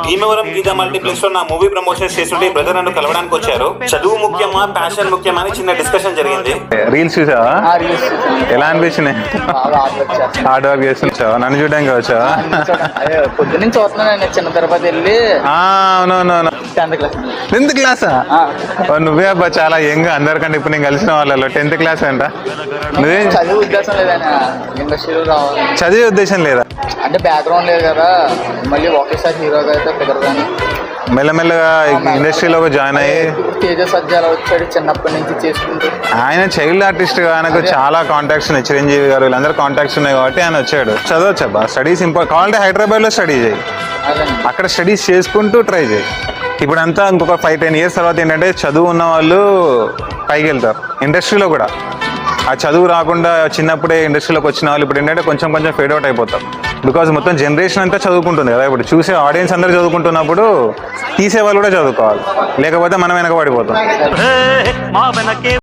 Bhimavaram Gita multiplex లో నా movie promotions చేస్తుంటే బ్రదర్ నన్ను కలవడానికి వచ్చారు. చదువు ముఖ్యమా ప్యాషన్ ముఖ్యమా అని చిన్న డిస్కషన్ జరిగింది. రీల్స్ చూసావా? ఎలా అనిపించినాయి? హార్డ్ వర్క్ చేస్తున్నావా? నన్ను చూడడానికి వచ్చావా? పొద్దున్న చూస్తున్నాను. చిన్న తిరుపతి వెళ్ళి అవునవును 10th క్లాసా? నువ్వే అబ్బా చాలా యంగ్ అందరికంటే. ఇప్పుడు నేను కలిసిన వాళ్ళలో 10th క్లాస్ అంట. నువ్వే చదివే ఉద్దేశం లేదని ఇండస్ట్రీలో రావాలి. చదివే ఉద్దేశం లేదా? అంటే బ్యాక్గ్రౌండ్ లేదు కదా, మళ్ళీ ఒకేసారి హీరోగా అయితే కుదరదని మెల్లమెల్లగా ఇండస్ట్రీలో జాయిన్ అయ్యి తేజ సజ్జాల వచ్చాడు. చిన్నప్పటి నుంచి చేసుకుంటూ ఆయన చైల్డ్ ఆర్టిస్ట్ గా ఆయనకు చాలా కాంటాక్ట్స్ ఉన్నాయి. చిరంజీవి గారు వీళ్ళందరూ కాంటాక్ట్స్ ఉన్నాయి కాబట్టి ఆయన వచ్చాడు. చదవచ్చు అబ్బా, స్టడీస్ కావాలంటే హైదరాబాద్ లో స్టడీ చేయి, అక్కడ స్టడీస్ చేసుకుంటూ ట్రై చేయి. ఇప్పుడంతా ఇంకొక 5-10 years తర్వాత ఏంటంటే చదువు ఉన్న వాళ్ళు పైకి వెళ్తారు ఇండస్ట్రీలో కూడా. ఆ చదువు రాకుండా చిన్నప్పుడే ఇండస్ట్రీలోకి వచ్చిన వాళ్ళు ఇప్పుడు ఏంటంటే కొంచెం కొంచెం ఫేడ్ అవుట్ అయిపోతారు. బికాజ్ మొత్తం జనరేషన్ అంతా చదువుకుంటుంది కదా. ఇప్పుడు చూసే ఆడియన్స్ అందరూ చదువుకుంటున్నప్పుడు తీసే వాళ్ళు కూడా చదువుకోవాలి, లేకపోతే మనం వెనకబడిపోతాం.